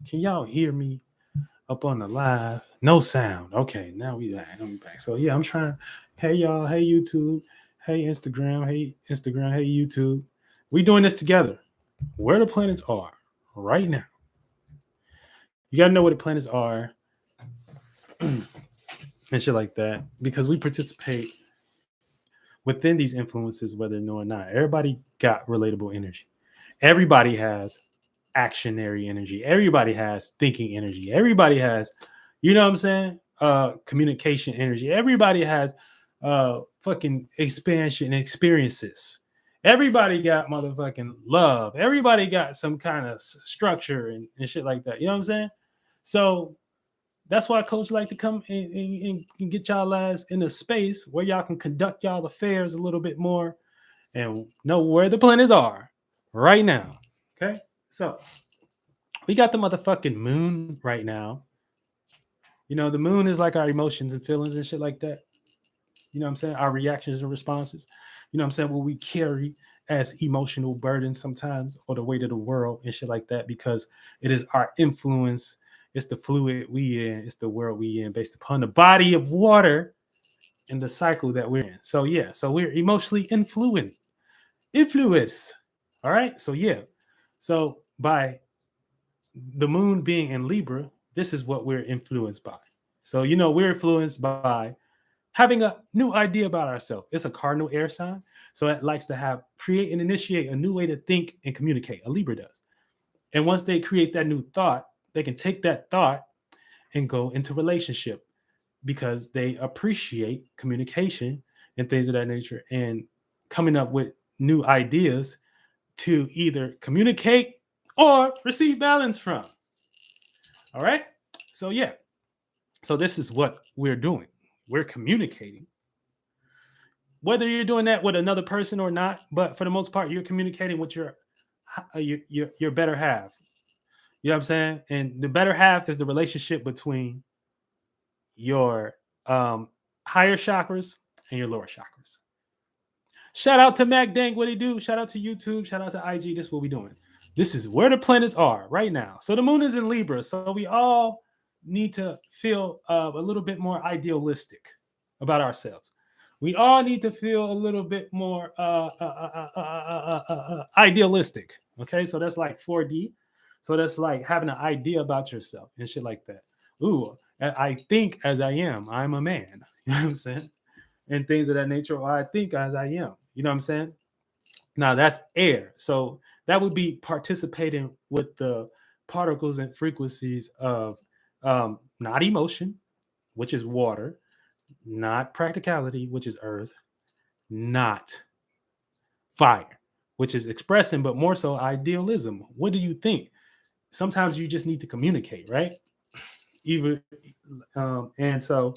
Can y'all hear me up on the live? No sound. Okay, now we back. I'm back. So yeah, I'm trying. Hey y'all. Hey YouTube. Hey Instagram. Hey Instagram. Hey YouTube. We doing this together. Where the planets are right now. You gotta know where the planets are and shit like that because we participate within these influences, whether no or not. Everybody got relatable energy. Everybody has actionary energy. Everybody has thinking energy. Everybody has, you know what I'm saying? Communication energy. Everybody has fucking expansion experiences. Everybody got motherfucking love. Everybody got some kind of structure and shit like that. You know what I'm saying? So that's why coach like to come and get y'all ass in a space where y'all can conduct y'all affairs a little bit more and know where the planets are right now. Okay. So we got the motherfucking moon right now. You know, the moon is like our emotions and feelings and shit like that. You know what I'm saying? Our reactions and responses. You know what I'm saying? What we carry as emotional burdens sometimes or the weight of the world and shit like that because it is our influence. It's the fluid we in. It's the world we in based upon the body of water and the cycle that we're in. So yeah, so we're emotionally influence. All right. So yeah. So by the moon being in Libra, this is what we're influenced by. So, you know, we're influenced by having a new idea about ourselves. It's a cardinal air sign. So it likes to have create and initiate a new way to think and communicate. A Libra does. And once they create that new thought, they can take that thought and go into relationship because they appreciate communication and things of that nature and coming up with new ideas to either communicate or receive balance from. All right. So, yeah. So, this is what we're doing. We're communicating. Whether you're doing that with another person or not, but for the most part, you're communicating with your better half. You know what I'm saying? And the better half is the relationship between your higher chakras and your lower chakras. Shout out to Mac Dank, what he do? Shout out to YouTube. Shout out to IG. This is what we doing. This is where the planets are right now. So the moon is in Libra. So we all need to feel a little bit more idealistic about ourselves. We all need to feel a little bit more idealistic. Okay, so that's like 4D. So that's like having an idea about yourself and shit like that. Ooh, I think as I am. I'm a man. You know what I'm saying? And things of that nature. Or I think as I am. You know what I'm saying? Now that's air. So that would be participating with the particles and frequencies of not emotion, which is water, not practicality, which is earth, not fire, which is expressing, but more so idealism. What do you think? Sometimes you just need to communicate, right? Even and so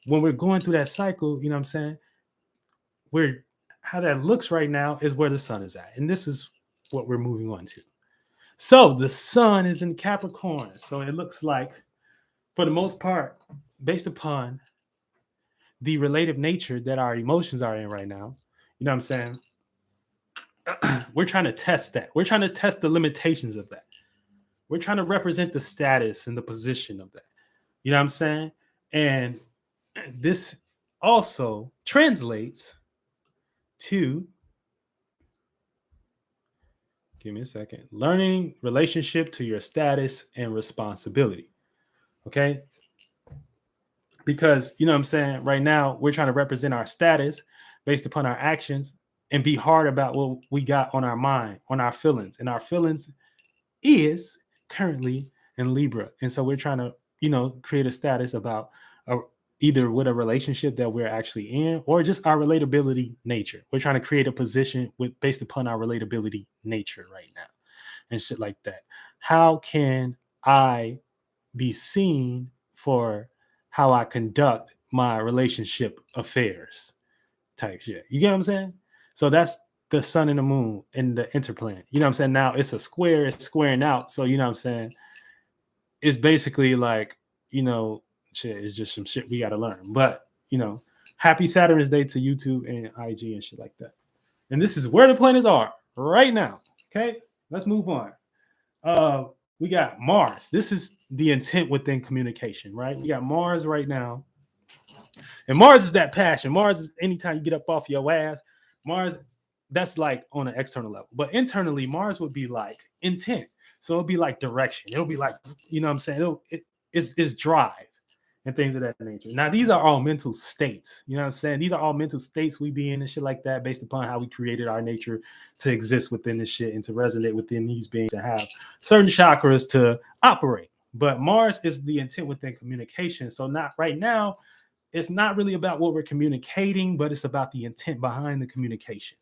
when we're going through that cycle, you know what I'm saying? We're how that looks right now is where the sun is at. And this is what we're moving on to. So the sun is in Capricorn. So it looks like, for the most part, based upon the relative nature that our emotions are in right now, you know what I'm saying? We're trying to test that. We're trying to test the limitations of that. We're trying to represent the status and the position of that. You know what I'm saying? And this also translates to, give me a second, learning relationship to your status and responsibility. Okay. Because, you know what I'm saying? Right now, we're trying to represent our status based upon our actions and be hard about what we got on our mind, on our feelings. And our feelings is currently in Libra. And so we're trying to, you know, create a status about a, either with a relationship that we're actually in or just our relatability nature. We're trying to create a position with based upon our relatability nature right now and shit like that. How can I be seen for how I conduct my relationship affairs type shit? You get what I'm saying? So that's the sun and the moon and the interplanet. You know what I'm saying? Now it's a square, it's squaring out. So you know what I'm saying? It's basically like, you know, shit, it's just some shit we gotta learn. But you know, happy Saturn's Day to YouTube and IG and shit like that. And this is where the planets are right now. Okay, let's move on. we got Mars. This is the intent within communication, right? We got Mars right now. And Mars is that passion. Mars is anytime you get up off your ass. Mars, that's like on an external level. But internally, Mars would be like intent. So it'll be like direction. It'll be like, you know what I'm saying? It's drive and things of that nature. Now, these are all mental states. You know what I'm saying? These are all mental states we be in and shit like that based upon how we created our nature to exist within this shit and to resonate within these beings to have certain chakras to operate. But Mars is the intent within communication. So not right now, it's not really about what we're communicating, but it's about the intent behind the communication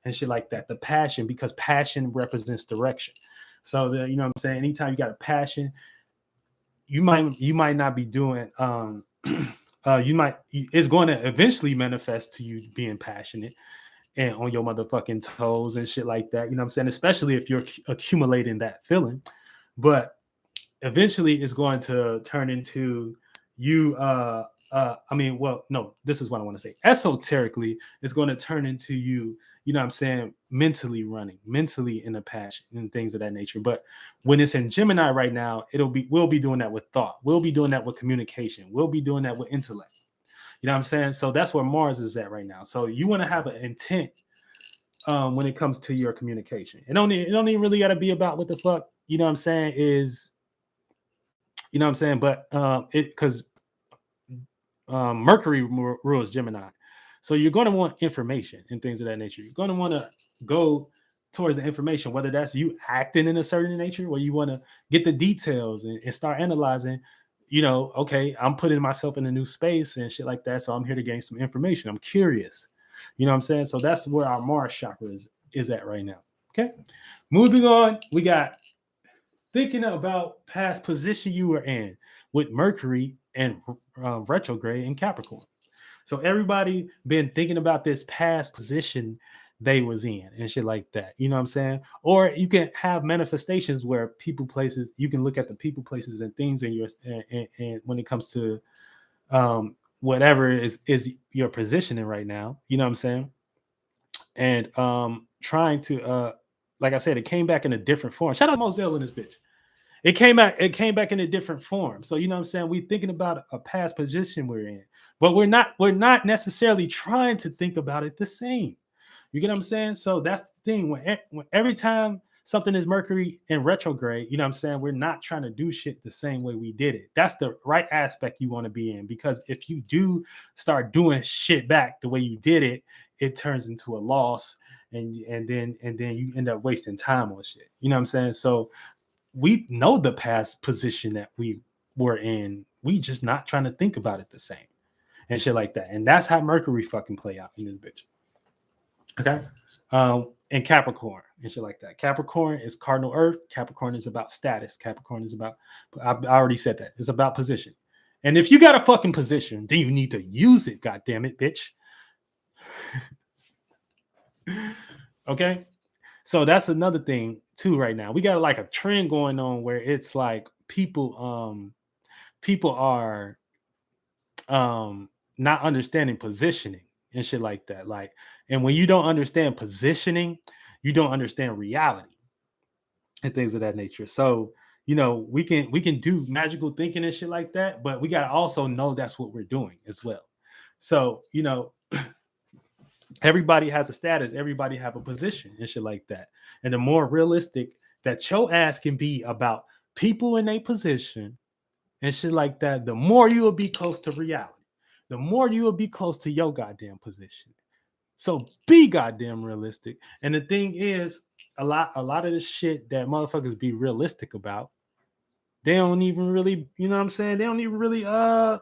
and shit like that. The passion, because passion represents direction. So you know what I'm saying? Anytime you got a passion, you might not be doing it's going to eventually manifest to you being passionate and on your motherfucking toes and shit like that. You know what I'm saying? Especially if you're accumulating that feeling. But eventually it's going to turn into you this is what I want to say. Esoterically, it's going to turn into you, you know what I'm saying, mentally running, mentally in a passion and things of that nature. But when it's in Gemini right now, we'll be doing that with thought. We'll be doing that with communication. We'll be doing that with intellect. You know what I'm saying? So that's where Mars is at right now. So you want to have an intent when it comes to your communication. It don't even really got to be about what the fuck, you know what I'm saying, is, you know what I'm saying? But because Mercury rules Gemini. So you're going to want information and things of that nature. You're going to want to go towards the information, whether that's you acting in a certain nature, where you want to get the details and start analyzing, you know, okay, I'm putting myself in a new space and shit like that. So I'm here to gain some information. I'm curious. You know what I'm saying? So that's where our Mars chakra is at right now. Okay. Moving on, we got thinking about past position you were in with Mercury and retrograde in Capricorn. So everybody been thinking about this past position they was in and shit like that. You know what I'm saying? Or you can have manifestations where people, places, you can look at the people, places, and things in your and when it comes to whatever is your positioning right now. You know what I'm saying? And trying to like I said, it came back in a different form. Shout out to Moselle in this bitch. It came back in a different form. So you know what I'm saying? We're thinking about a past position we're in, but we're not necessarily trying to think about it the same. You get what I'm saying? So that's the thing. When every time something is Mercury in retrograde, you know what I'm saying? We're not trying to do shit the same way we did it. That's the right aspect you want to be in, because if you do start doing shit back the way you did it, it turns into a loss, and then you end up wasting time on shit. You know what I'm saying? So we know the past position that we were in. We just not trying to think about it the same and shit like that. And that's how Mercury fucking play out in this bitch. Okay. And Capricorn and shit like that. Capricorn is cardinal Earth. Capricorn is about status. Capricorn is about, I already said that. It's about position. And if you got a fucking position, then you need to use it, God damn it, bitch. Okay. So that's another thing too right now. We got like a trend going on where it's like people are not understanding positioning and shit like that. Like, and when you don't understand positioning, you don't understand reality and things of that nature. So, you know, we can do magical thinking and shit like that, but we got to also know that's what we're doing as well. So, you know, everybody has a status, everybody have a position and shit like that. And the more realistic that your ass can be about people in a position and shit like that, the more you will be close to reality. The more you will be close to your goddamn position. So be goddamn realistic. And the thing is, a lot of the shit that motherfuckers be realistic about, they don't even really, you know what I'm saying? They don't even really know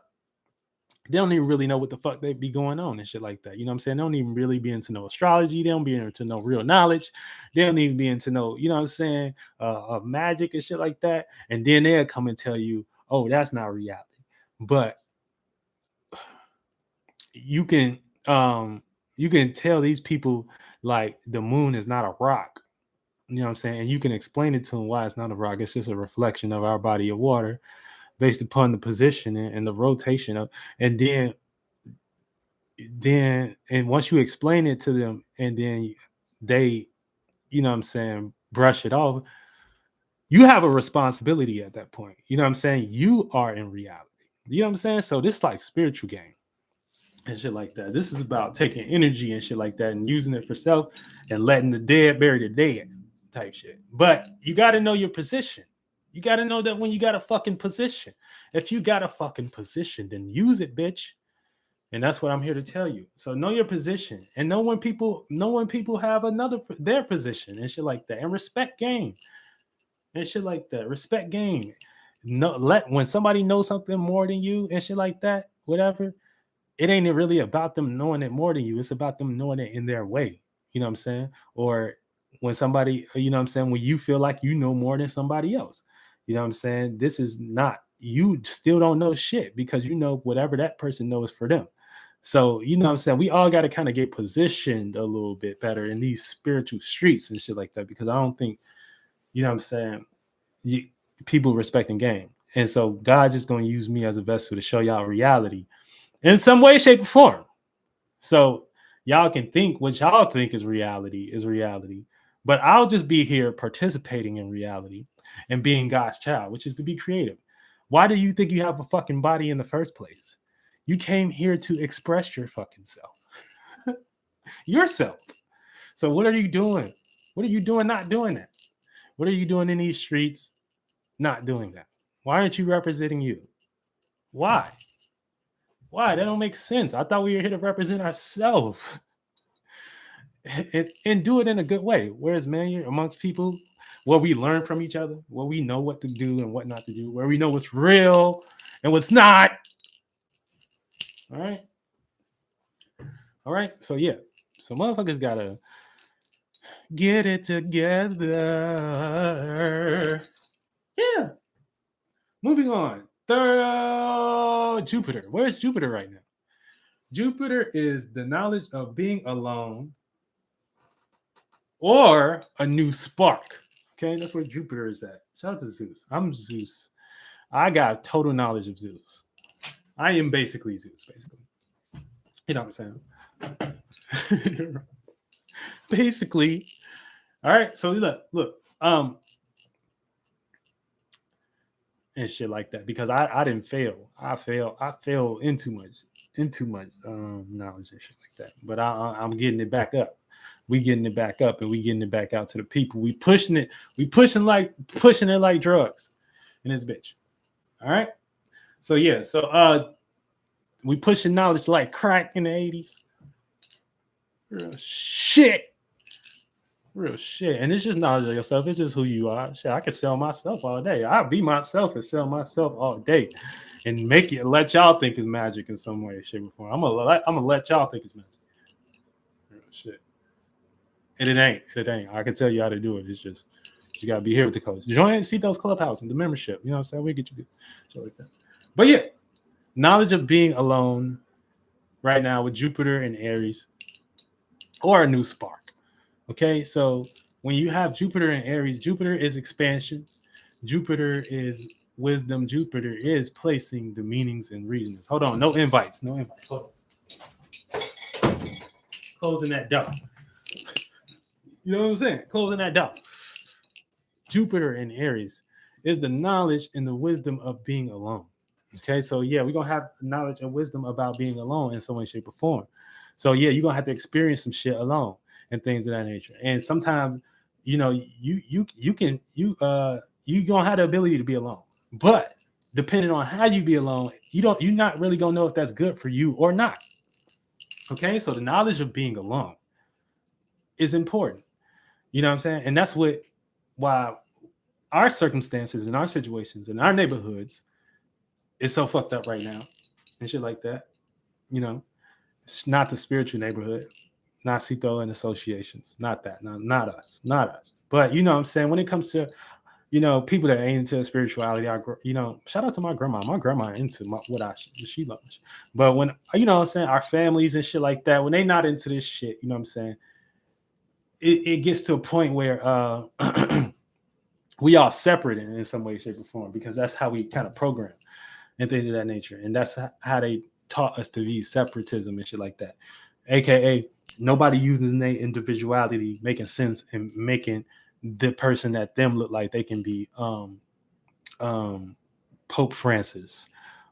what the fuck they be going on and shit like that. You know what I'm saying? They don't even really be into no astrology. They don't be into no real knowledge. They don't even be into no, you know what I'm saying, of magic and shit like that. And then they'll come and tell you, oh, that's not reality. But you can tell these people like the moon is not a rock. You know what I'm saying? And you can explain it to them why it's not a rock. It's just a reflection of our body of water based upon the position and the rotation of, and and once you explain it to them and then they, you know what I'm saying, brush it off, you have a responsibility at that point. You know what I'm saying? You are in reality. You know what I'm saying? So this like spiritual game and shit like that. This is about taking energy and shit like that and using it for self and letting the dead bury the dead type shit. But you got to know your position. You got to know that when you got a fucking position. If you got a fucking position, then use it, bitch. And that's what I'm here to tell you. So know your position and know when people have their position and shit like that. And respect game and shit like that. Respect game. No, let when somebody knows something more than you and shit like that, whatever, it ain't really about them knowing it more than you. It's about them knowing it in their way. You know what I'm saying? Or when somebody, you know what I'm saying, when you feel like you know more than somebody else. You know what I'm saying? This is not, you still don't know shit because you know whatever that person knows for them. So, you know what I'm saying? We all got to kind of get positioned a little bit better in these spiritual streets and shit like that because I don't think, you know what I'm saying, you, people respecting game. And so God just going to use me as a vessel to show y'all reality in some way, shape, or form. So y'all can think what y'all think is reality. But I'll just be here participating in reality and being God's child, which is to be creative. Why do you think you have a fucking body in the first place? You came here to express your fucking self. Yourself. So what are you doing? What are you doing not doing that? What are you doing in these streets not doing that? Why aren't you representing you? Why? Why? That don't make sense. I thought we were here to represent ourselves and do it in a good way. Whereas, man, you're amongst people where we learn from each other, where we know what to do and what not to do, where we know what's real and what's not. All right. All right. So, yeah. So, motherfuckers gotta get it together. Yeah. Moving on. Jupiter. Where's Jupiter right now? Jupiter is the knowledge of being alone or a new spark. Okay, that's where Jupiter is at. Shout out to Zeus. I'm Zeus. I got total knowledge of Zeus. I am basically Zeus, basically. You know what I'm saying? Basically. All right, so look, and shit like that because I didn't fail. I fell into much knowledge and shit like that. But I'm getting it back up. We getting it back up and we getting it back out to the people. We pushing it like drugs in this bitch. All right. So yeah, so we pushing knowledge like crack in the 80s. Real shit. Real shit. And it's just knowledge of yourself. It's just who you are. Shit, I can sell myself all day. I'll be myself and sell myself all day and make it let y'all think it's magic in some way, shape, or form. I'm gonna let y'all think it's magic. Real shit. And it ain't. It ain't. I can tell you how to do it. It's just you gotta be here with the coach. Join see those clubhouse and the membership. You know what I'm saying? We get you good. Shit like that. But yeah, knowledge of being alone right now with Jupiter and Aries or a new spark. Okay, so when you have Jupiter and Aries, Jupiter is expansion, Jupiter is wisdom, Jupiter is placing the meanings and reasons. Hold on, no invites. Hold on. Closing that door. You know what I'm saying? Closing that door. Jupiter in Aries is the knowledge and the wisdom of being alone. Okay, so yeah, we're gonna have knowledge and wisdom about being alone in some way, shape, or form. So yeah, you're gonna have to experience some shit alone and things of that nature. And sometimes, you know, you gonna have the ability to be alone. But depending on how you be alone, you're not really gonna know if that's good for you or not. Okay, so the knowledge of being alone is important. You know what I'm saying? And that's why our circumstances and our situations and our neighborhoods is so fucked up right now and shit like that. You know, it's not the spiritual neighborhood, not Cito and associations, not that, not us. But you know what I'm saying? When it comes to, you know, people that ain't into spirituality, you know, shout out to my grandma. My grandma into what she loves. But when, you know what I'm saying, our families and shit like that, when they not into this shit, you know what I'm saying, it gets to a point where we all separate in some way, shape, or form because that's how we kind of program and things of that nature. And that's how they taught us to be separatism and shit like that. AKA nobody using their individuality, making sense and making the person that them look like they can be Pope Francis,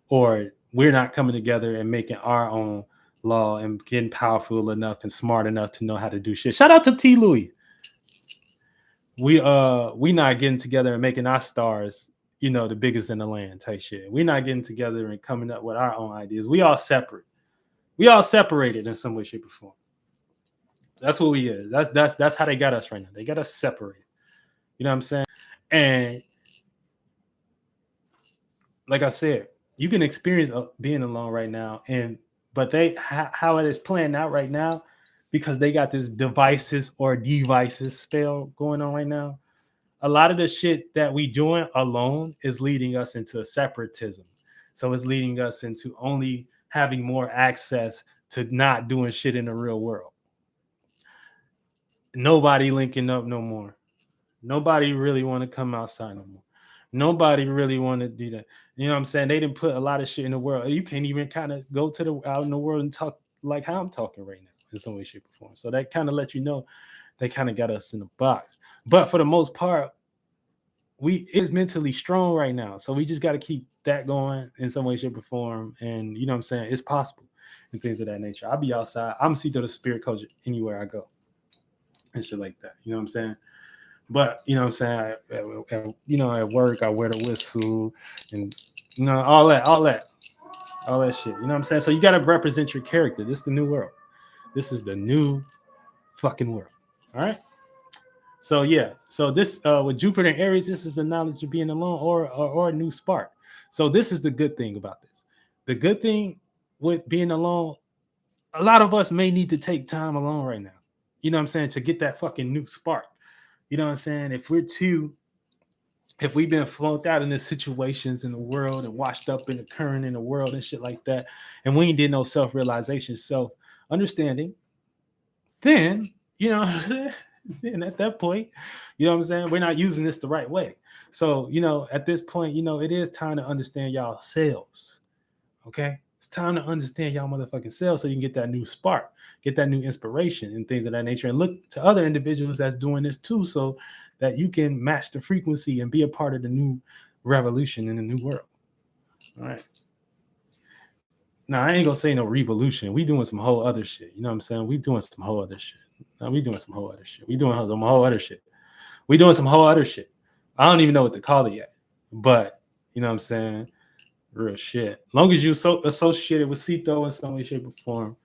or we're not coming together and making our own law and getting powerful enough and smart enough to know how to do shit. Shout out to T. Louis. We not getting together and making our stars, the biggest in the land type shit. We're not getting together and coming up with our own ideas. We all separate. We all separated in some way, shape, or form. That's what we is. That's how they got us right now. They got us separated. You know what I'm saying? And like I said, you can experience being alone right now, but how it is playing out right now, because they got this devices spell going on right now. A lot of the shit that we doing alone is leading us into separatism. So it's leading us into only having more access to not doing shit in the real world. Nobody linking up no more. Nobody really want to come outside no more. Nobody really want to do that. You know what I'm saying? They didn't put a lot of shit in the world. You can't even kind of go to out in the world and talk like how I'm talking right now in some way, shape, or form. So that kind of let you know they kind of got us in a box. But for the most part, we is mentally strong right now. So we just got to keep that going in some way, shape, or form. And you know what I'm saying? It's possible and things of that nature. I'll be outside. I'm see through the spirit culture anywhere I go and shit like that. You know what I'm saying? But you know what I'm saying, at work I wear the whistle and all that shit. You know what I'm saying? So you gotta represent your character. This is the new world. This is the new fucking world. All right. So yeah. So this with Jupiter and Aries, this is the knowledge of being alone or a new spark. So this is the good thing about this. The good thing with being alone, a lot of us may need to take time alone right now. You know what I'm saying? To get that fucking new spark. You know what I'm saying? If we've been floated out in the situations in the world and washed up in the current in the world and shit like that, and we ain't did no self-realization, self-understanding, then, you know what I'm saying? And at that point, you know what I'm saying? We're not using this the right way. So, at this point, it is time to understand y'all selves. Okay? It's time to understand y'all motherfucking selves so you can get that new spark, get that new inspiration and things of that nature, and look to other individuals that's doing this too, so that you can match the frequency and be a part of the new revolution in the new world. All right. Now, I ain't gonna say no revolution. We doing some whole other shit. You know what I'm saying? We doing some whole other shit. No, we doing some whole other shit. We doing some whole other shit. We doing some whole other shit. I don't even know what to call it yet. But, you know what I'm saying? Real shit. Long as you so associated with Cito in some way, shape, or form,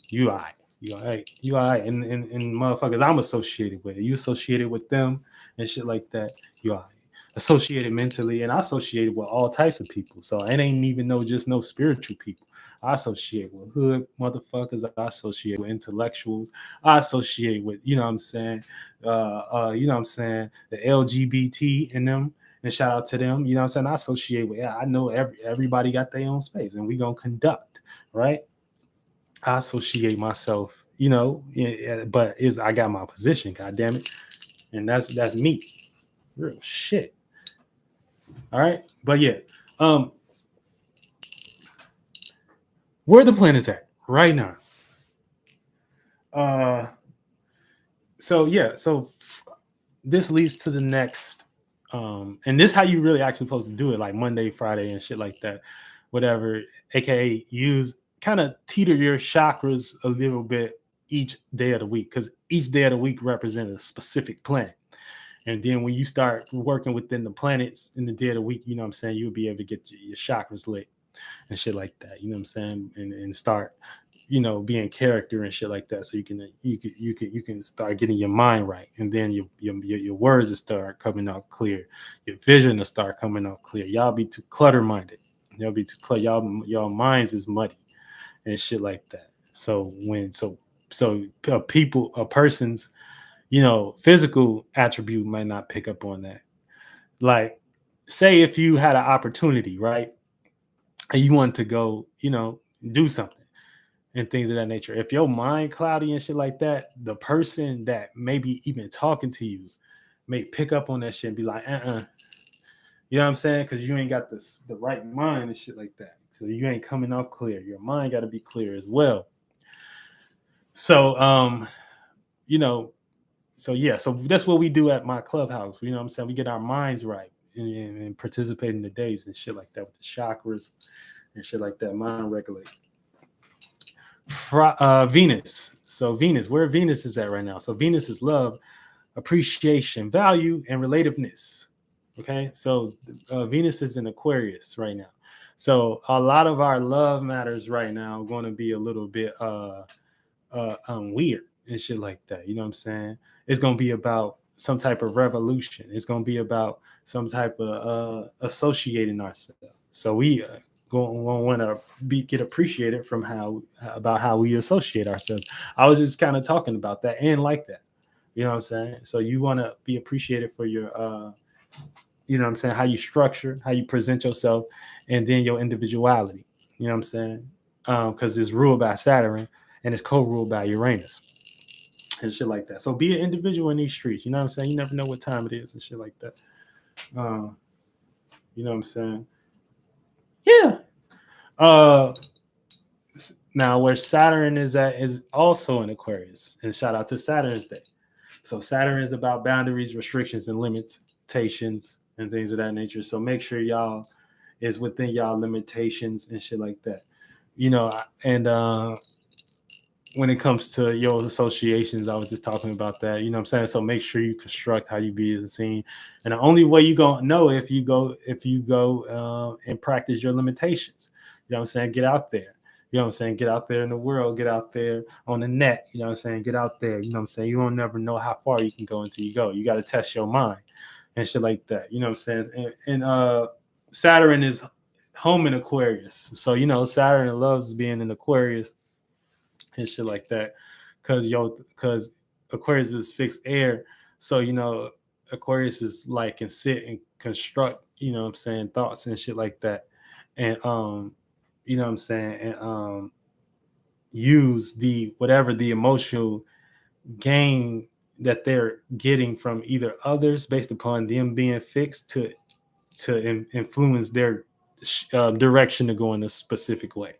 you all right. You all right. You all right. And motherfuckers I'm associated with. You associated with them and shit like that. You all right. Associated mentally, and I associated with all types of people. So it ain't even no spiritual people. I associate with hood motherfuckers. I associate with intellectuals. I associate with, you know what I'm saying, the LGBT in them. And shout out to them. You know what I'm saying? I associate with, I know everybody got their own space, and we gonna conduct, right? I associate myself, but I got my position, god damn it. And that's me. Real shit. All right. But yeah. Where the planet's at right now. So this leads to the next, and this is how you really actually supposed to do it, like Monday, Friday, and shit like that, whatever. AKA use kind of teeter your chakras a little bit each day of the week, because each day of the week represents a specific planet. And then when you start working within the planets in the day of the week, you know what I'm saying, you'll be able to get your chakras lit and shit like that. You know what I'm saying? And start, being character and shit like that. So you can start getting your mind right. And then your words will start coming out clear. Your vision will start coming out clear. Y'all be too clutter minded. Y'all be too clutter. Y'all minds is muddy and shit like that. So a person's, physical attribute might not pick up on that. Like, say if you had an opportunity, right? And you want to go, do something and things of that nature. If your mind cloudy and shit like that, the person that maybe even talking to you may pick up on that shit and be like, You know what I'm saying? Because you ain't got the right mind and shit like that. So you ain't coming off clear. Your mind got to be clear as well. So, So yeah, so that's what we do at my clubhouse. You know what I'm saying? We get our minds right and participate in the days and shit like that with the chakras and shit like that. Mind regulate. Venus. So Venus, where Venus is at right now. So Venus is love, appreciation, value, and relativeness. Okay, so Venus is in Aquarius right now. So a lot of our love matters right now going to be a little bit weird and shit like that. You know what I'm saying? It's gonna be about some type of revolution. It's gonna be about some type of associating ourselves. So we going to want to be get appreciated from how about how we associate ourselves. I was just kind of talking about that and like that. You know what I'm saying? So you want to be appreciated for your you know what I'm saying, how you structure, how you present yourself, and then your individuality. You know what I'm saying? Because it's ruled by Saturn and it's co-ruled by Uranus and shit like that. So be an individual in these streets. You know what I'm saying? You never know what time it is and shit like that. You know what I'm saying? Yeah. Now where Saturn is at is also in Aquarius. And shout out to Saturn's Day. So Saturn is about boundaries, restrictions, and limitations and things of that nature. So make sure y'all is within y'all limitations and shit like that. You know, and when it comes to your associations, I was just talking about that. You know what I'm saying? So make sure you construct how you be as a scene. And the only way you gonna know if you go and practice your limitations. You know what I'm saying? Get out there. You know what I'm saying? Get out there in the world, get out there on the net. You know what I'm saying? Get out there. You know what I'm saying? You don't never know how far you can go until you go. You got to test your mind and shit like that. You know what I'm saying? And Saturn is home in Aquarius. So, you know, Saturn loves being in Aquarius and shit like that. Because Aquarius is fixed air. So, you know, Aquarius is like can sit and construct, you know what I'm saying, thoughts and shit like that. And you know what I'm saying, and use the whatever the emotional gain that they're getting from either others based upon them being fixed to influence their direction to go in a specific way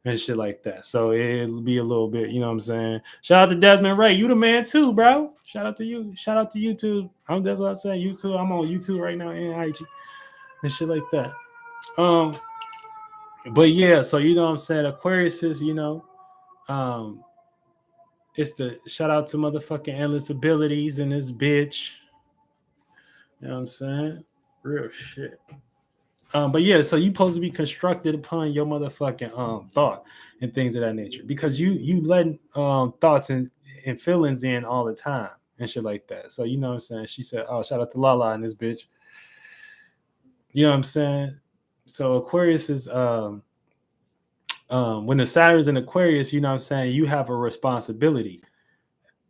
and shit like that. So it'll be a little bit, you know what I'm saying? Shout out to Desmond Ray. You the man too, bro. Shout out to you. Shout out to YouTube. That's what I say. YouTube. I'm on YouTube right now and IG and shit like that. Um, but yeah, so you know what I'm saying? Aquarius is, you know, it's the shout out to motherfucking endless abilities in this bitch. You know what I'm saying? Real shit. But yeah, so you supposed to be constructed upon your motherfucking thought and things of that nature because you letting thoughts and feelings in all the time and shit like that. So you know what I'm saying? She said, "Oh, shout out to Lala and this bitch." You know what I'm saying? So Aquarius is when the Saturn's in Aquarius, you know what I'm saying, you have a responsibility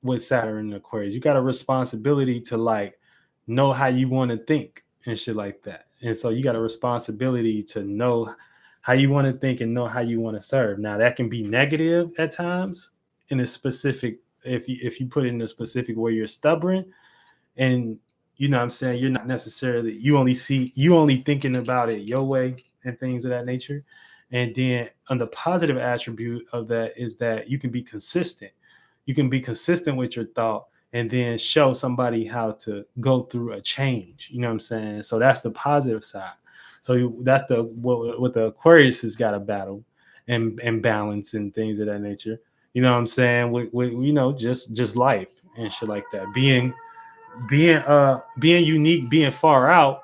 with Saturn and Aquarius. You got a responsibility to like know how you want to think and shit like that. And so you got a responsibility to know how you want to think and know how you want to serve. Now that can be negative at times in a specific if you put it in a specific way you're stubborn and you know what I'm saying, you're not necessarily you only thinking about it your way and things of that nature. And then on the positive attribute of that is that you can be consistent. You can be consistent with your thought and then show somebody how to go through a change. You know what I'm saying? So that's the positive side. So that's the what the Aquarius has got to battle and balance and things of that nature. You know what I'm saying? With you know just life and shit like that. Being unique, being far out,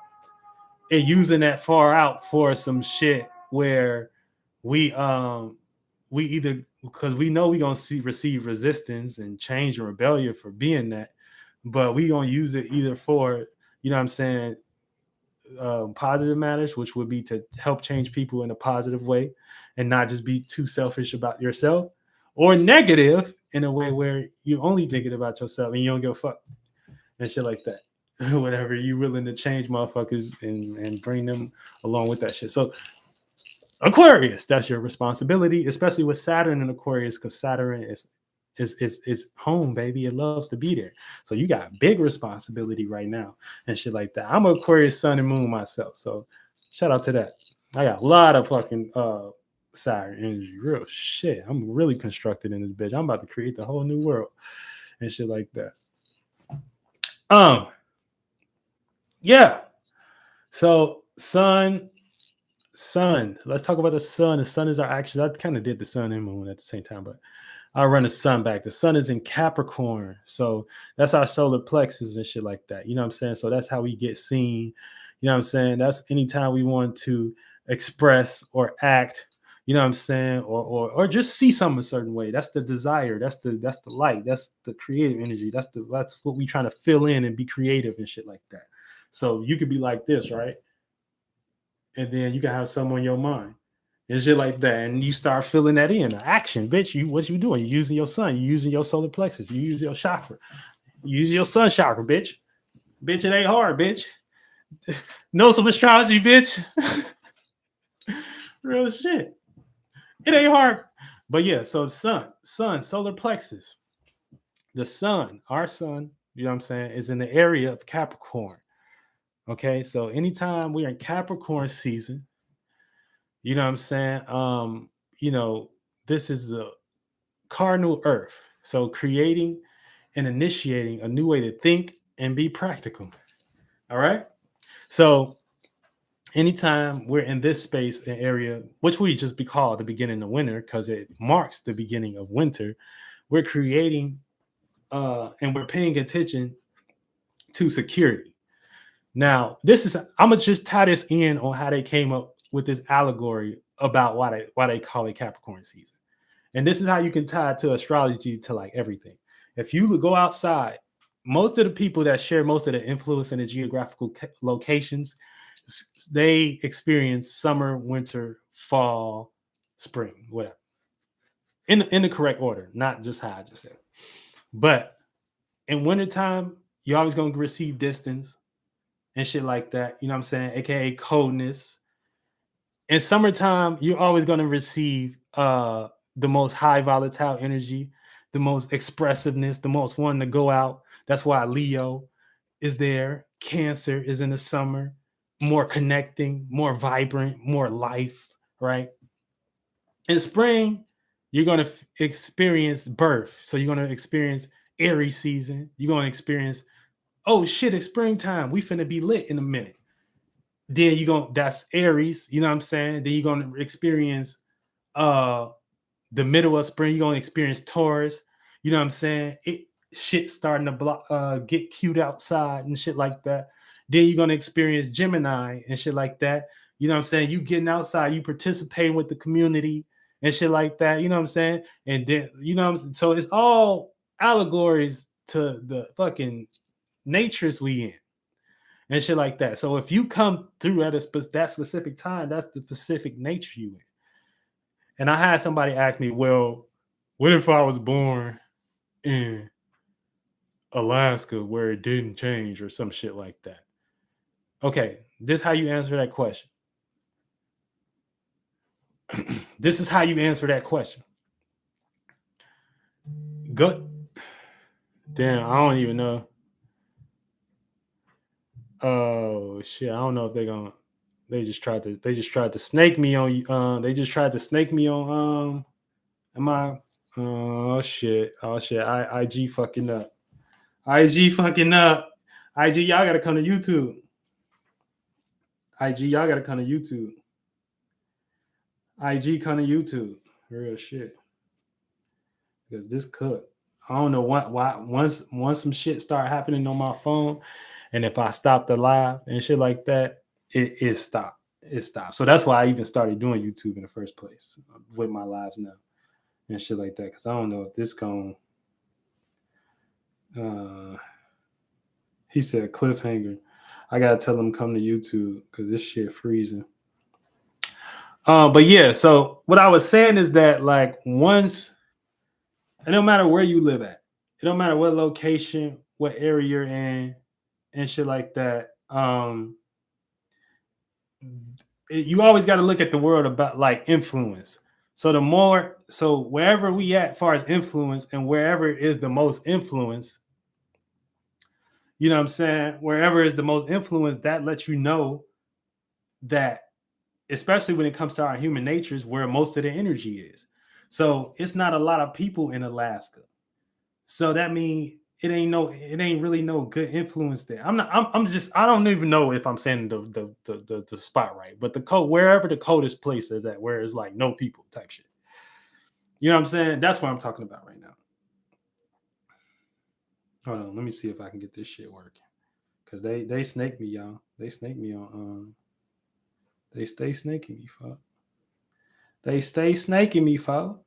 and using that far out for some shit where we either because we know we gonna receive resistance and change and rebellion for being that, but we gonna use it either for you know what I'm saying positive matters, which would be to help change people in a positive way and not just be too selfish about yourself, or negative in a way where you only thinking about yourself and you don't give a fuck and shit like that. Whatever you willing to change motherfuckers and bring them along with that shit. So Aquarius, that's your responsibility, especially with Saturn in Aquarius, because Saturn is home, baby. It loves to be there. So you got big responsibility right now and shit like that. I'm an Aquarius sun and moon myself. So shout out to that. I got a lot of fucking Saturn energy. Real shit. I'm really constructed in this bitch. I'm about to create the whole new world and shit like that. Um, yeah. So sun. Let's talk about the sun. The sun is our actions. I kind of did the sun and moon at the same time, but I'll run the sun back. The sun is in Capricorn. So that's our solar plexus and shit like that. You know what I'm saying? So that's how we get seen. You know what I'm saying? That's anytime we want to express or act, you know what I'm saying, or just see something a certain way. That's the desire. That's the light. That's the creative energy. That's what we trying to fill in and be creative and shit like that. So you could be like this, right? And then you can have some on your mind and shit like that, and you start filling that in. Action, bitch. What you doing? You using your sun. You using your solar plexus. You use your chakra. You use your sun chakra, bitch. Bitch, it ain't hard, bitch. Know some astrology, bitch. Real shit. It ain't hard. But yeah, so the sun, solar plexus. The sun, our sun, you know what I'm saying, is in the area of Capricorn. Okay, so anytime we're in Capricorn season, you know what I'm saying? You know, this is a cardinal earth. So creating and initiating a new way to think and be practical. All right. So anytime we're in this space and area, which we just be called the beginning of winter because it marks the beginning of winter, we're creating and we're paying attention to security. Now, I'm gonna just tie this in on how they came up with this allegory about why they call it Capricorn season. And this is how you can tie it to astrology to like everything. If you go outside, most of the people that share most of the influence in the geographical locations, they experience summer, winter, fall, spring, whatever. In the correct order, not just how I just said. But in wintertime, you're always going to receive distance and shit like that. You know what I'm saying? AKA coldness. In summertime, you're always going to receive the most high volatile energy, the most expressiveness, the most wanting to go out. That's why Leo is there. Cancer is in the summer, more connecting, more vibrant, more life, right? In spring, you're going to experience birth. So you're going to experience Aries season. You're going to experience, oh shit, it's springtime. We finna be lit in a minute. Then you're going, that's Aries, you know what I'm saying? Then you're going to experience uh the middle of spring, you're gonna experience Taurus. You know what I'm saying? Shit starting to get cute outside and shit like that. Then you're gonna experience Gemini and shit like that. You know what I'm saying? You getting outside, you participating with the community and shit like that. You know what I'm saying? And then you know what I'm saying? So it's all allegories to the fucking natures we in and shit like that. So if you come through at that specific time, that's the specific nature you in. And I had somebody ask me, well, what if I was born in Alaska where it didn't change or some shit like that? Okay, this is how you answer that question. This is how you answer that question. Go. Damn, I don't even know. Oh shit, I don't know if they're gonna. They just tried to snake me on. They just tried to snake me on. Am I? Oh shit. Oh shit. IG fucking up. IG fucking up. IG, y'all gotta come to YouTube. IG, y'all gotta come to YouTube. IG come to YouTube. Real shit. Because this cooked. I don't know why once some shit start happening on my phone, and if I stop the live and shit like that, it stopped. It stopped. So that's why I even started doing YouTube in the first place with my lives now and shit like that. Because I don't know if this going. He said cliffhanger. I gotta tell him come to YouTube because this shit freezing. But yeah, so what I was saying is that like once, it don't matter where you live at, it don't matter what location, what area you're in, and shit like that. You always got to look at the world about like influence. So wherever we at, far as influence, and wherever is the most influence, you know what I'm saying? Wherever is the most influence, that lets you know that, especially when it comes to our human natures, where most of the energy is. So it's not a lot of people in Alaska. So that means it ain't really no good influence there. I don't even know if I'm saying the spot right, but the code, wherever the coldest place is at, where it's like no people type shit. You know what I'm saying? That's what I'm talking about right now. Hold on, let me see if I can get this shit working. Cause they snake me, y'all. They snake me on they stay snaking me, fuck. They stay snaking me, fuck.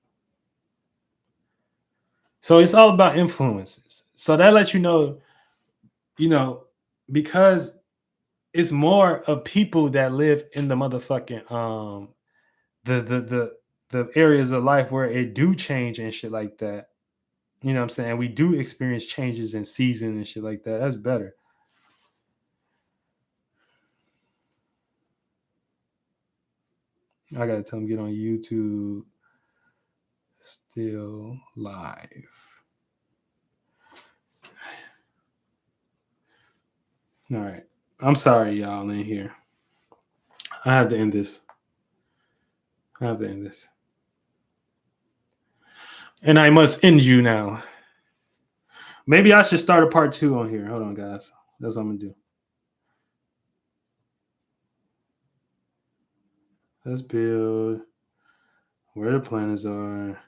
So it's all about influences. So that lets you know, because it's more of people that live in the motherfucking the the the the areas of life where it do change and shit like that. You know what I'm saying? We do experience changes in season and shit like that. That's better. I gotta tell them get on YouTube. Still live. All right. I'm sorry, y'all in here. I have to end this. I have to end this. And I must end you now. Maybe I should start a part 2 on here. Hold on, guys. That's what I'm gonna do. Let's build where the planets are.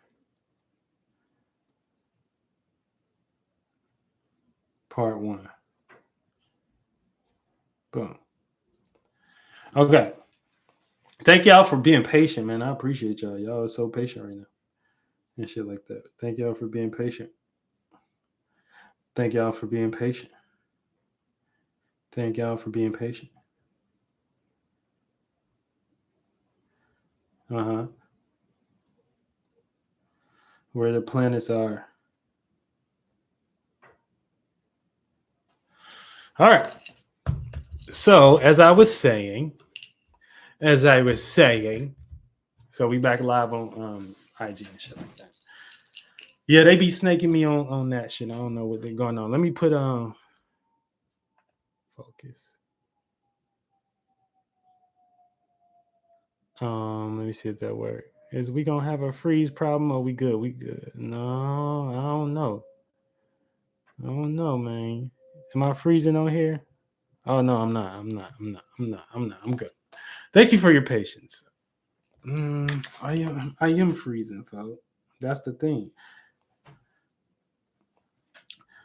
Part 1. Boom. Okay. Thank y'all for being patient, man. I appreciate y'all. Y'all are so patient right now. And shit like that. Thank y'all for being patient. Thank y'all for being patient. Thank y'all for being patient. Uh-huh. Where the planets are. All right. So as I was saying, so we back live on IG and shit like that. Yeah, they be snaking me on that shit. I don't know what they're going on. Let me put focus. Let me see if that works. Is we gonna have a freeze problem or we good? We good. No, I don't know. I don't know, man. Am I freezing on here? Oh no, I'm not. I'm good. Thank you for your patience. I am freezing, folks. That's the thing.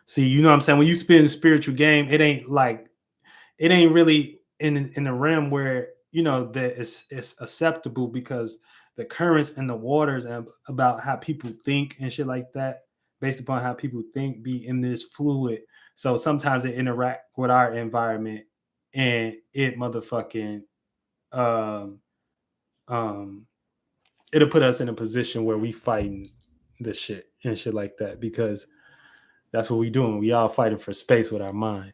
See, you know what I'm saying? When you spin a spiritual game, it ain't really in the realm where that it's acceptable because the currents and the waters and about how people think and shit like that, based upon how people think, be in this fluid. So sometimes it interact with our environment and it motherfucking um um it'll put us in a position where we fighting the shit and shit like that because that's what we doing. We all fighting for space with our mind.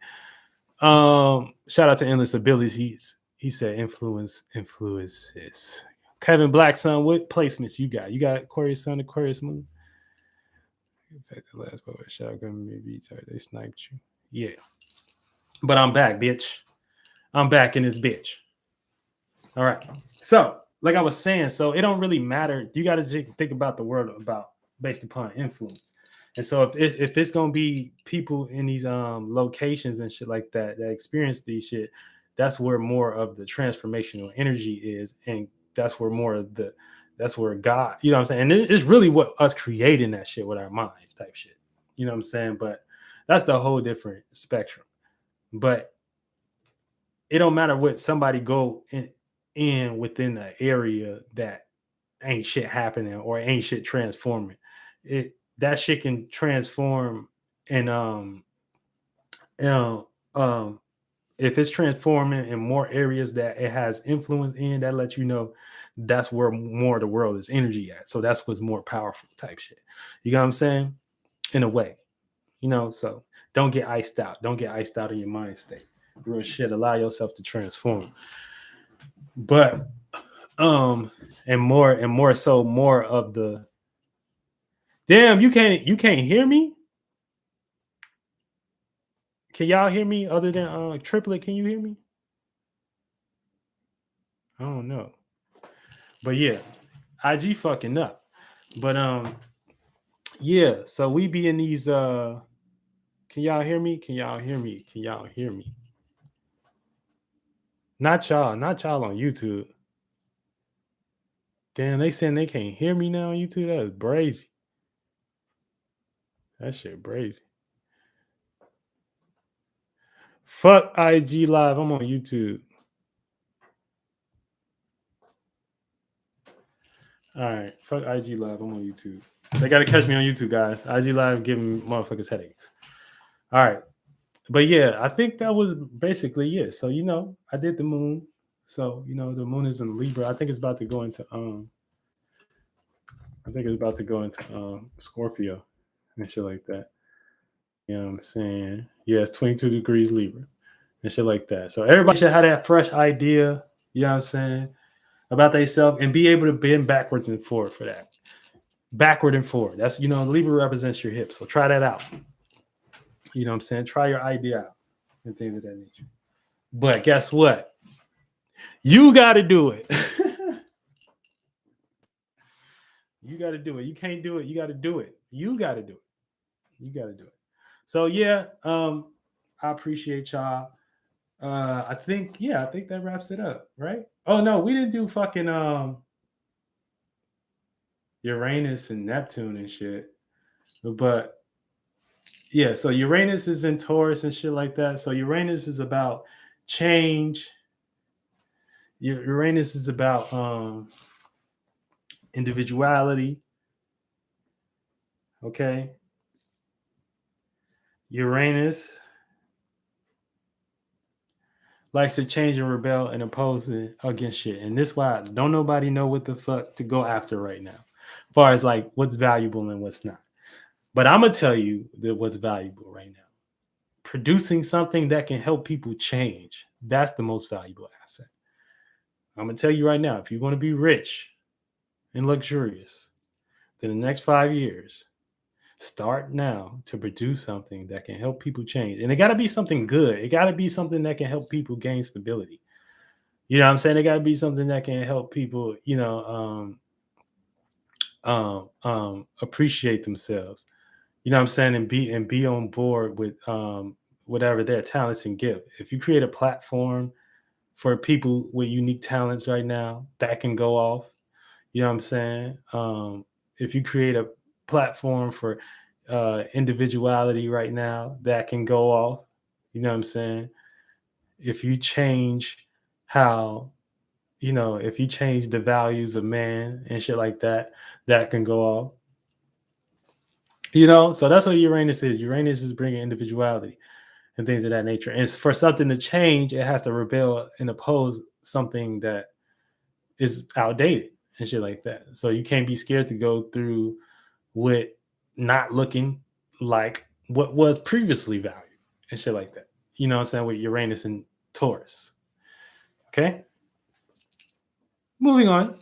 Shout out to Endless Abilities. He said influences. Kevin Blackson, what placements you got? You got Aquarius Sun, Aquarius Moon. In fact, the last poet shotgun maybe they sniped you. Yeah. But I'm back, bitch. I'm back in this bitch. All right. So, like I was saying, so it don't really matter. You got to think about the world about based upon influence. And so if it's gonna be people in these locations and shit like that that experience these shit, that's where more of the transformational energy is, and that's where more of that's where God, you know what I'm saying? And it's really what us creating that shit with our minds type shit. You know what I'm saying? But that's the whole different spectrum. But it don't matter what somebody go in within the area that ain't shit happening or ain't shit transforming. It that shit can transform and you know if it's transforming in more areas that it has influence in, that lets you know that's where more of the world is energy at. So that's what's more powerful type shit. You know what I'm saying? In a way, so don't get iced out. Don't get iced out in your mind state. Real shit. Allow yourself to transform. But and more so more of the damn, you can't hear me? Can y'all hear me other than triplet? Can you hear me? I don't know. But yeah, IG fucking up. But yeah, so we be in these Can y'all hear me? Can y'all hear me? Can y'all hear me? Not y'all on YouTube. Damn, they saying they can't hear me now on YouTube. That is brazy. That shit brazy. Fuck IG Live. I'm on YouTube. All right. Fuck IG Live. I'm on YouTube. They got to catch me on YouTube, guys. IG Live giving motherfuckers headaches. All right. But yeah, I think that was basically it. So, I did the moon. So, the moon is in Libra. I think it's about to go into Scorpio and shit like that. You know what I'm saying? Yeah, it's 22 degrees Libra and shit like that. So everybody should have that fresh idea, you know what I'm saying, about themselves and be able to bend backwards and forward for that. Backward and forward. That's, Libra represents your hips. So try that out. You know what I'm saying? Try your idea out and things of that nature. But guess what? You got to do it. You got to do it. You can't do it. You got to do it. You got to do it. You got to do it. So yeah, I appreciate y'all. I think that wraps it up, right? Oh no, we didn't do fucking Uranus and Neptune and shit. But yeah, so Uranus is in Taurus and shit like that. So Uranus is about change. Uranus is about individuality. Okay. Uranus likes to change and rebel and oppose against shit. And this why don't nobody know what the fuck to go after right now. As far as like what's valuable and what's not. But I'm gonna tell you that what's valuable right now. Producing something that can help people change. That's the most valuable asset. I'm gonna tell you right now, if you want to be rich and luxurious, in the next 5 years, start now to produce something that can help people change. And it got to be something good. It got to be something that can help people gain stability. You know what I'm saying? It got to be something that can help people, appreciate themselves. You know what I'm saying? And be on board with whatever their talents and gift. If you create a platform for people with unique talents right now, that can go off. You know what I'm saying? If you create a platform for individuality right now, that can go off. You know what I'm saying? If you change how, if you change the values of man and shit like that, that can go off. So that's what Uranus is. Uranus is bringing individuality and things of that nature. And for something to change, it has to rebel and oppose something that is outdated and shit like that. So you can't be scared to go through with not looking like what was previously valued and shit like that. You know what I'm saying? With Uranus and Taurus. Okay. Moving on.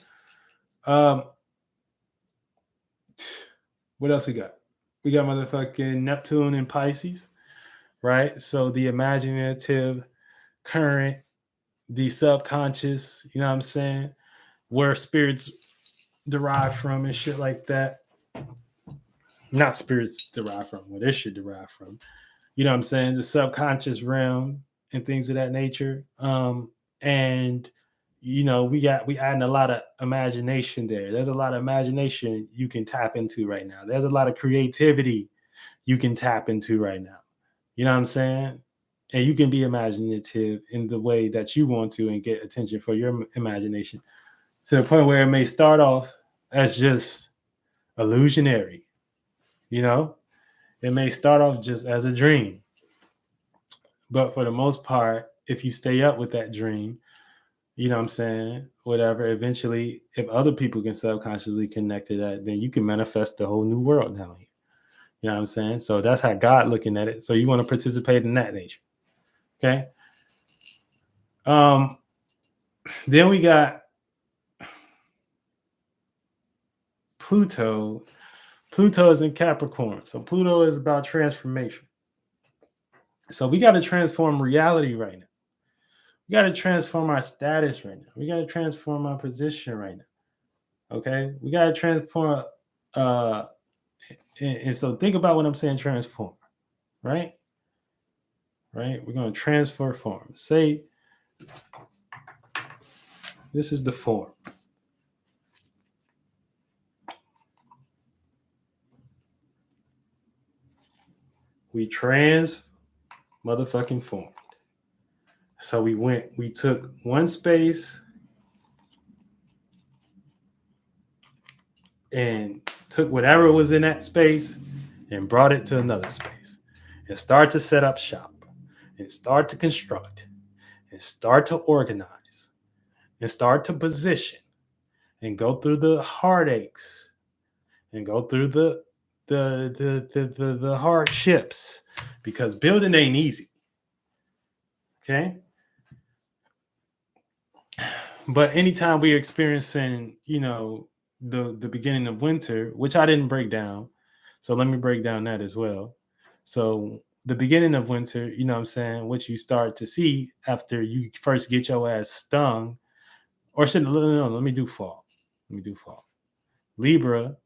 What else we got? We got motherfucking Neptune and Pisces, right? So the imaginative current, the subconscious, you know what I'm saying? Where spirits derive from and shit like that. Not spirits derive from, where this shit derive from. You know what I'm saying? The subconscious realm and things of that nature. And we adding a lot of imagination there. There's a lot of imagination you can tap into right now. There's a lot of creativity you can tap into right now. You know what I'm saying? And you can be imaginative in the way that you want to and get attention for your imagination to the point where it may start off as just illusionary. It may start off just as a dream. But for the most part, if you stay up with that dream, you know what I'm saying? Whatever, eventually, if other people can subconsciously connect to that, then you can manifest the whole new world down here. You know what I'm saying? So that's how God looking at it. So you want to participate in that nature. Okay. Then we got Pluto. Pluto is in Capricorn. So Pluto is about transformation. So we got to transform reality right now. We got to transform our status right now. We got to transform our position right now. Okay. We got to transform. And so think about what I'm saying, transform, right? right? We're going to transfer form. Say this is the form. We motherfucking formed. So we took one space and took whatever was in that space and brought it to another space and start to set up shop and start to construct and start to organize and start to position and go through the heartaches and go through the hardships, because building ain't easy. Okay. But anytime we're experiencing, the beginning of winter, which I didn't break down, so let me break down that as well. So the beginning of winter, you know what I'm saying, what you start to see after you first get your ass stung, or should no, let me do fall. Let me do fall. Libra.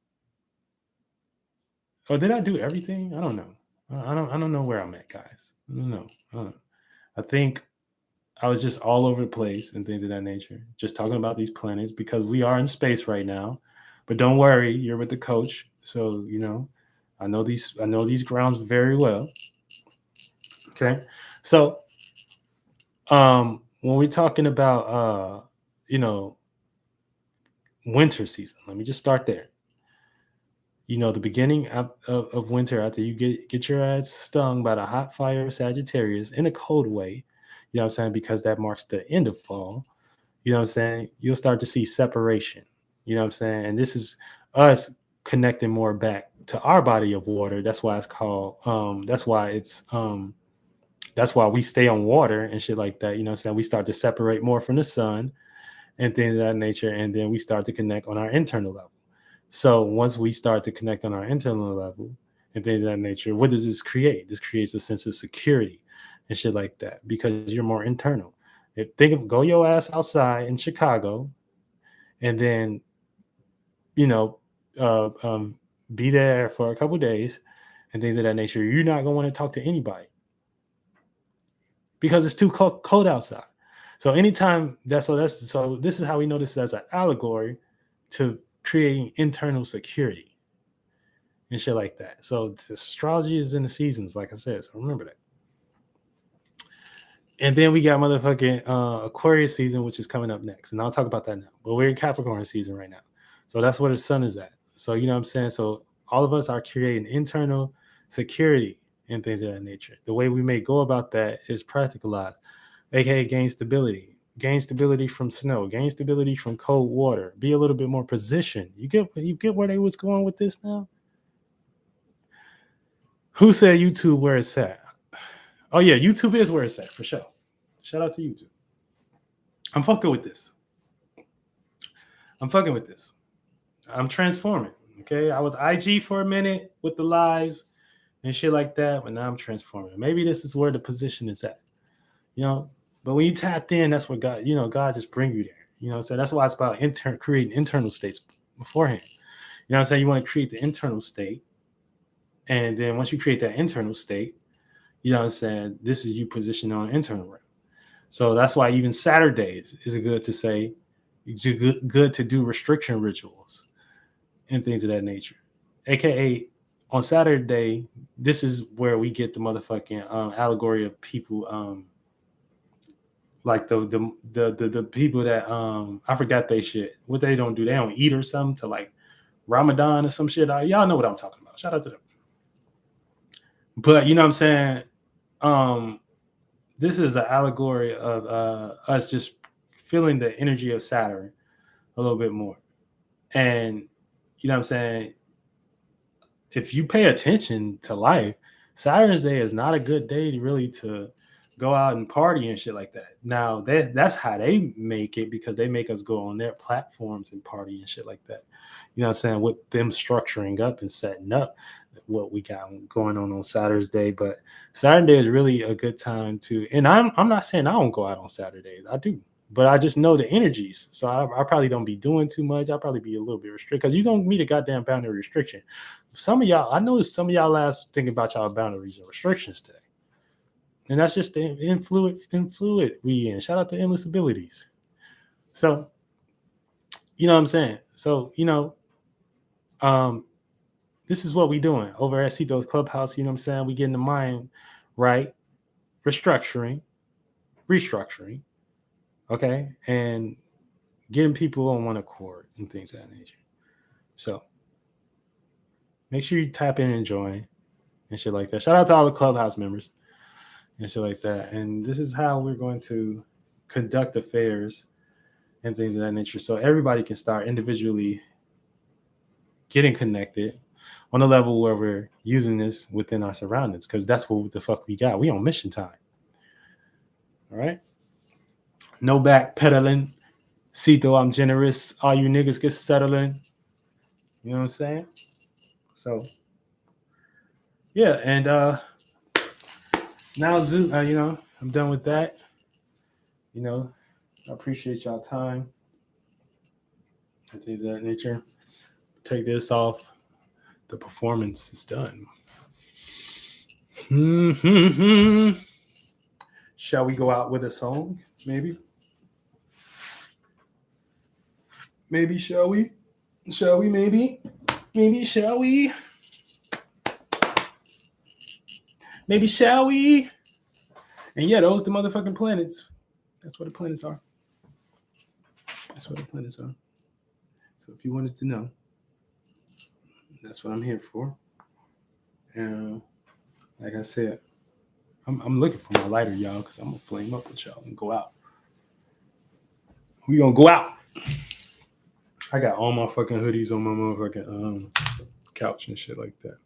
Oh, did I do everything? I don't know. I don't know where I'm at, guys. I don't know. I think I was just all over the place and things of that nature, just talking about these planets because we are in space right now. But don't worry, you're with the coach, so I know these grounds very well. Okay, so when we're talking about winter season, let me just start there. The beginning of winter, after you get your ass stung by the hot fire of Sagittarius in a cold way, you know what I'm saying, because that marks the end of fall. You know what I'm saying? You'll start to see separation. You know what I'm saying? And this is us connecting more back to our body of water. That's why it's called that's why we stay on water and shit like that. You know what I'm saying? We start to separate more from the sun and things of that nature. And then we start to connect on our internal level. So once we start to connect on our internal level and things of that nature, what does this create? This creates a sense of security and shit like that because you're more internal. Go your ass outside in Chicago, and then you know uh, um, be there for a couple days and things of that nature. You're not gonna want to talk to anybody because it's too cold outside. So anytime so this is how we know this as an allegory to creating internal security and shit like that. So the astrology is in the seasons, like I said. So remember that. And then we got motherfucking Aquarius season, which is coming up next. And I'll talk about that now. But we're in Capricorn season right now. So that's where the sun is at. So, you know what I'm saying? So all of us are creating internal security and things of that nature. The way we may go about that is practicalized, aka gain stability. Gain stability from snow, gain stability from cold water, be a little bit more positioned. You get where they was going with this now? Who said YouTube where it's at? Oh yeah, YouTube is where it's at for sure. Shout out to YouTube. I'm fucking with this. I'm transforming. Okay. I was IG for a minute with the lives and shit like that, but now I'm transforming. Maybe this is where the position is at. But when you tapped in, that's what God just bring you there. So that's why it's about creating internal states beforehand. You know what I'm saying? You want to create the internal state. And then once you create that internal state, you know what I'm saying, this is you positioned on internal realm. So that's why even Saturdays is good to say, good to do restriction rituals and things of that nature. AKA on Saturday, this is where we get the motherfucking allegory of people like the people that I forgot they shit. What they don't do, they don't eat or something to like Ramadan or some shit. Y'all know what I'm talking about. Shout out to them. But you know what I'm saying? This is an allegory of us just feeling the energy of Saturn a little bit more. And you know what I'm saying? If you pay attention to life, Saturn's Day is not a good day to go out and party and shit like that. Now that's how they make it, because they make us go on their platforms and party and shit like that. You know what I'm saying? With them structuring up and setting up what we got going on Saturday. But Saturday is really a good time to, and I'm not saying I don't go out on Saturdays. I do. But I just know the energies. So I probably don't be doing too much. I'll probably be a little bit restricted because you're going to meet a goddamn boundary restriction. Some of y'all, I know some of y'all last thinking about y'all boundaries and restrictions today. And that's just the influid we in. Shout out to Endless Abilities. So, you know what I'm saying? So, this is what we doing over at Cito's Clubhouse. You know what I'm saying? We getting the mind right, restructuring, okay, and getting people on one accord and things of that nature. So make sure you tap in and join and shit like that. Shout out to all the Clubhouse members and shit like that. And this is how we're going to conduct affairs and things of that nature. So everybody can start individually getting connected on a level where we're using this within our surroundings, because that's what the fuck we got. We on mission time. All right. No backpedaling. Cito, I'm generous. All you niggas get settling. You know what I'm saying? So, yeah. And now, Zoo, I'm done with that. I appreciate y'all time and things of that nature. Take this off. The performance is done. Mm-hmm. Shall we go out with a song? Maybe? Maybe, shall we? Shall we, maybe? Maybe, shall we? Maybe, shall we? And yeah, those the motherfucking planets. That's what the planets are. That's what the planets are. So if you wanted to know, that's what I'm here for. And like I said, I'm looking for my lighter, y'all, because I'm going to flame up with y'all and go out. We going to go out. I got all my fucking hoodies on my motherfucking couch and shit like that.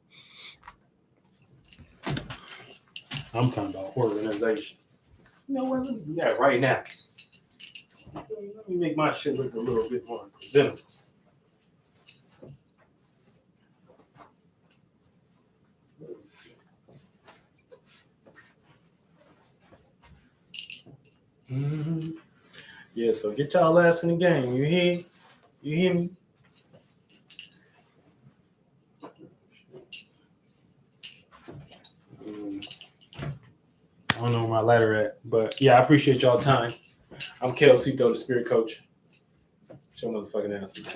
I'm talking about organization. You know what? Let me do that right now. Let me make my shit look a little bit more presentable. Mm-hmm. Yeah, so get y'all ass in the game. You hear? You hear me? I don't know where my lighter at, but yeah, I appreciate y'all time. I'm Kel Cito, the Spirit Coach. Show motherfucking ass.